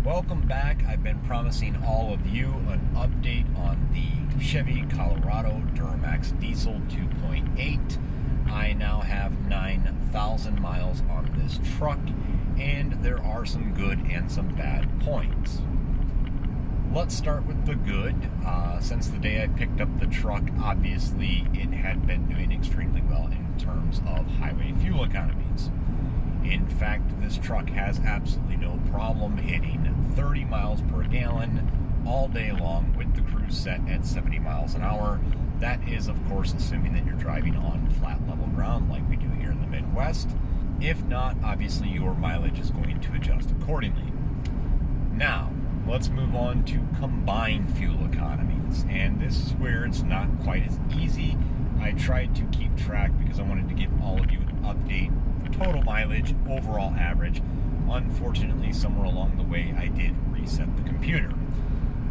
Welcome back. I've been promising all of you an update on the Chevy Colorado Diesel 2.8. I now have 9,000 miles on this truck, and there are some good and some bad points. Let's start with the good. Since the day I picked up the truck, obviously it had been doing extremely well in terms of highway fuel economies. In fact, this truck has absolutely no problem hitting 30 miles per gallon all day long with the cruise set at 70 miles an hour. That is, of course, assuming that you're driving on flat level ground like we do here in the Midwest. If not, obviously your mileage is going to adjust accordingly. Now, let's move on to combined fuel economies. And this is where it's not quite as easy. I tried to keep track because I wanted to give all of you an update. Total mileage, overall average. Unfortunately, somewhere along the way, I did reset the computer.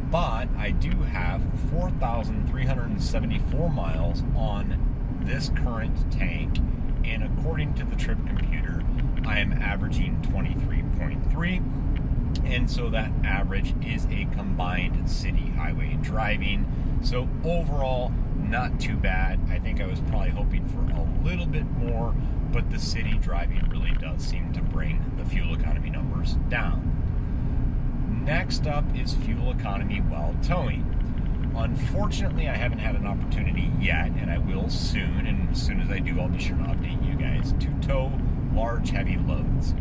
But I do have 4,374 miles on this current tank, and according to the trip computer, I am averaging 23.3, and so that average is a combined city highway driving. So overall, not too bad. I think I was probably hoping for a little bit more, but the city driving really does seem to bring the fuel economy numbers down. Next up is fuel economy while towing. Unfortunately, I haven't had an opportunity yet, and I will soon, and as soon as I do, I'll be sure to update you guys, to tow large, heavy loads.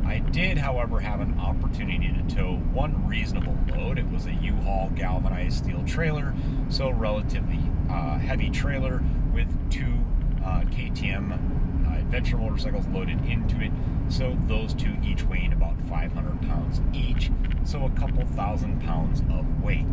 I did, however, have an opportunity to tow one reasonable load. It was a U-Haul galvanized steel trailer, so relatively heavy trailer with two KTM adventure motorcycles loaded into it. So those two each weighing about 500 pounds each, so a couple thousand pounds of weight.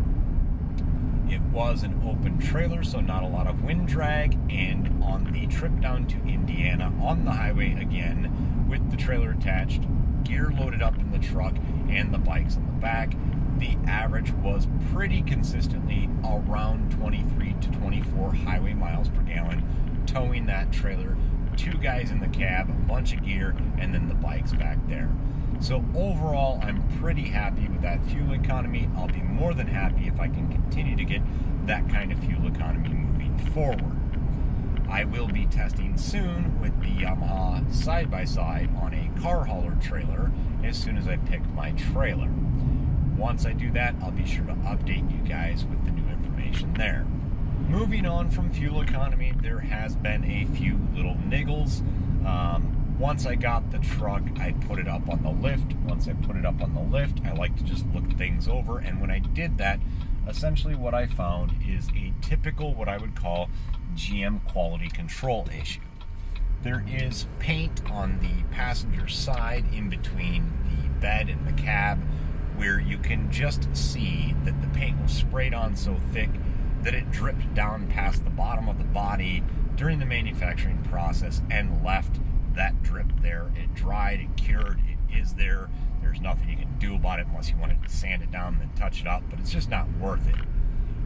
It was an open trailer, so not a lot of wind drag, and on the trip down to Indiana on the highway again, with the trailer attached, gear loaded up in the truck, and the bikes on the back, the average was pretty consistently around 23 to 24 highway miles per gallon, towing that trailer, two guys in the cab, a bunch of gear, and then the bikes back there. So overall, I'm pretty happy with that fuel economy. I'll be more than happy if I can continue to get that kind of fuel economy moving forward. I will be testing soon with the Yamaha side-by-side on a car hauler trailer as soon as I pick my trailer. Once I do that, I'll be sure to update you guys with the new information there. Moving on from fuel economy, there has been a few little niggles. Once I got the truck, I put it up on the lift. Once I put it up on the lift, I like to just look things over. And when I did that, essentially what I found is a typical, what I would call, GM quality control issue. There is paint on the passenger side in between the bed and the cab where you can just see that the paint was sprayed on so thick that it dripped down past the bottom of the body during the manufacturing process and left that drip there. It dried, it cured, it is there. There's nothing you can do about it unless you wanted to sand it down and then touch it up, but it's just not worth it.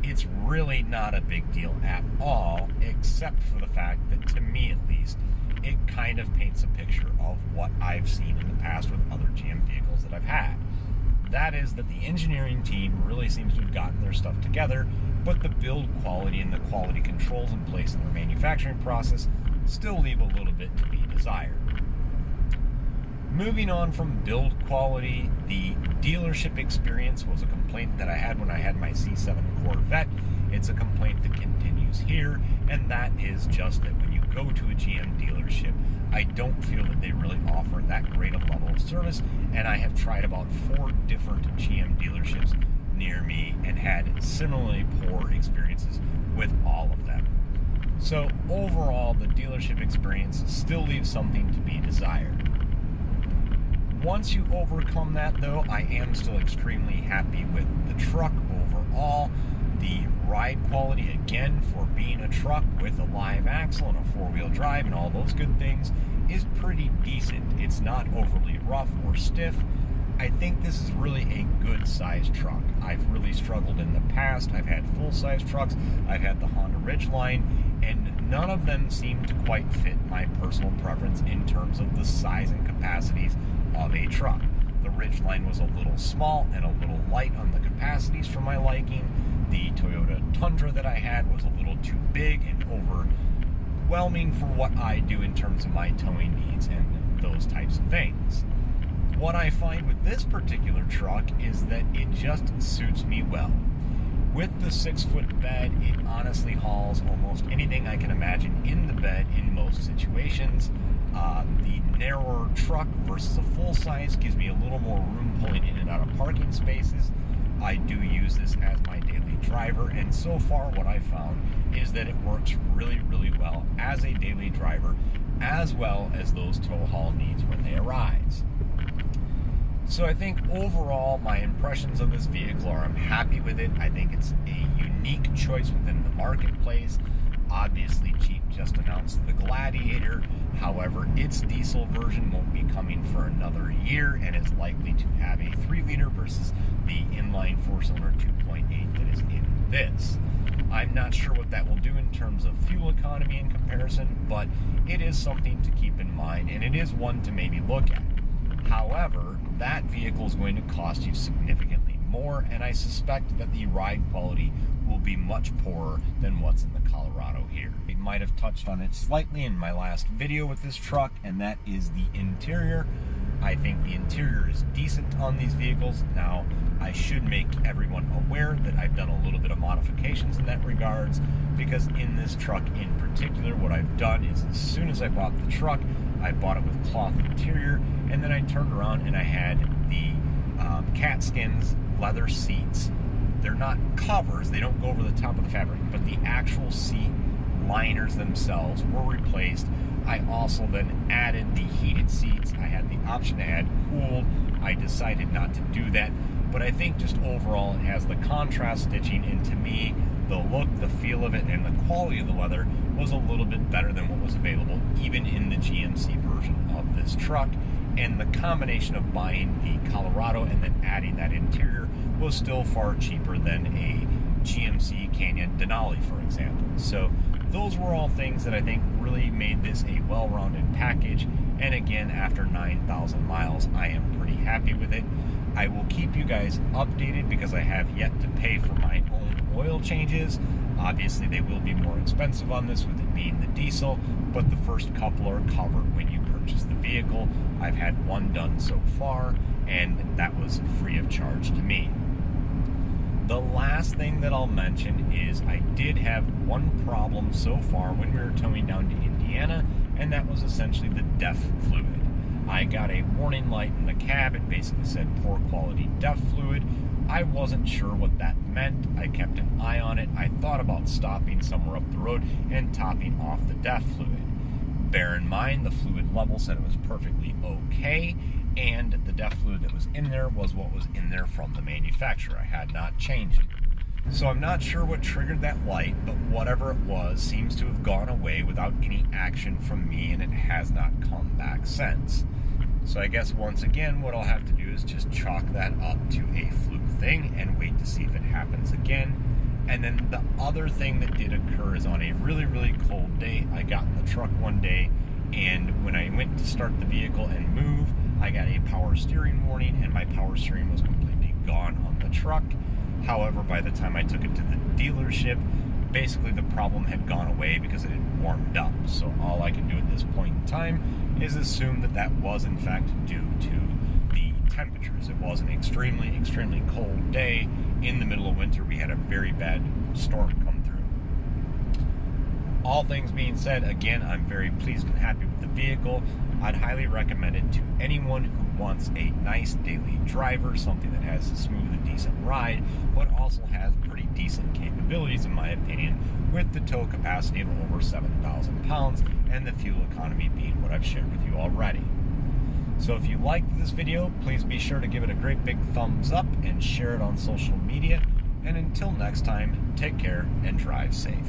It's really not a big deal at all, except for the fact that, to me at least, it kind of paints a picture of what I've seen in the past with other GM vehicles that I've had. That is that the engineering team really seems to have gotten their stuff together, but the build quality and the quality controls in place in their manufacturing process still leave a little bit to be desired. Moving on from build quality, the dealership experience was a complaint that I had when I had my C7 Corvette. It's a complaint that continues here, and that is just that when you go to a GM dealership, I don't feel that they really offer that great a level of service, and I have tried about 4 different GM dealerships near me and had similarly poor experiences with all of them. So overall, the dealership experience still leaves something to be desired. Once you overcome that, though, I am still extremely happy with the truck overall. The ride quality, again, for being a truck with a live axle and a 4-wheel drive and all those good things, is pretty decent. It's not overly rough or stiff. I think this is really a good-sized truck. I've really struggled in the past. I've had full-size trucks. I've had the Honda Ridgeline, and none of them seem to quite fit my personal preference in terms of the size and capacities of a truck. The Ridgeline was a little small and a little light on the capacities for my liking. The Toyota Tundra that I had was a little too big and overwhelming for what I do in terms of my towing needs and those types of things. What I find with this particular truck is that it just suits me well. With the 6-foot bed, it honestly hauls almost anything I can imagine in the bed in most situations. The narrower truck versus a full size gives me a little more room pulling in and out of parking spaces. I do use this as my daily driver, and so far what I found is that it works really, really well as a daily driver, as well as those tow haul needs when they arise. So I think overall my impressions of this vehicle are I'm happy with it. I think it's a unique choice within the marketplace. Obviously Jeep just announced the Gladiator. However, its diesel version won't be coming for another year and is likely to have a 3-liter versus the inline 4-cylinder 2.8 that is in this. I'm not sure what that will do in terms of fuel economy in comparison, but it is something to keep in mind, and it is one to maybe look at. However, that vehicle is going to cost you significantly more, and I suspect that the ride quality will be much poorer than what's in the Colorado here. I might have touched on it slightly in my last video with this truck, and that is the interior. I think the interior is decent on these vehicles. Now, I should make everyone aware that I've done a little bit of modifications in that regards, because in this truck in particular, what I've done is as soon as I bought the truck, I bought it with cloth interior, and then I turned around and I had the cat skins leather seats. They're not covers, they don't go over the top of the fabric, but the actual seat liners themselves were replaced. I also then added the heated seats. I had the option to add cooled. I decided not to do that, but I think just overall it has the contrast stitching, and to me, the look, the feel of it, and the quality of the leather was a little bit better than what was available even in the GMC version of this truck. And the combination of buying the Colorado and then adding that interior was still far cheaper than a GMC Canyon Denali, for example. So those were all things that I think really made this a well-rounded package. And again, after 9,000 miles, I am pretty happy with it. I will keep you guys updated because I have yet to pay for my own oil changes. Obviously, they will be more expensive on this with it being the diesel, but the first couple are covered when you purchase the vehicle. I've had one done so far, and that was free of charge to me. The last thing that I'll mention is I did have one problem so far when we were towing down to Indiana, and that was essentially the DEF fluid. I got a warning light in the cab. It basically said poor quality DEF fluid. I wasn't sure what that meant. I kept an eye on it. I thought about stopping somewhere up the road and topping off the DEF fluid. Bear in mind, the fluid level said it was perfectly okay, and the DEF fluid that was in there was what was in there from the manufacturer. I had not changed it. So I'm not sure what triggered that light, but whatever it was seems to have gone away without any action from me, and it has not come back since. So I guess once again what I'll have to do is just chalk that up to a fluke thing and wait to see if it happens again. And then the other thing that did occur is on a really, really cold day, I got in the truck one day, and when I went to start the vehicle and move, I got a power steering warning, and my power steering was completely gone on the truck. However, by the time I took it to the dealership, basically the problem had gone away because it had warmed up. So all I can do at this point in time is assume that that was in fact due to the temperatures. It was an extremely, extremely cold day in the middle of winter. We had a very bad storm come through. All things being said, again, I'm very pleased and happy with the vehicle. I'd highly recommend it to anyone who wants a nice daily driver, something that has a smooth and decent ride, but also has pretty decent capabilities, in my opinion, with the tow capacity of over 7,000 pounds and the fuel economy being what I've shared with you already. So if you liked this video, please be sure to give it a great big thumbs up and share it on social media. And until next time, take care and drive safe.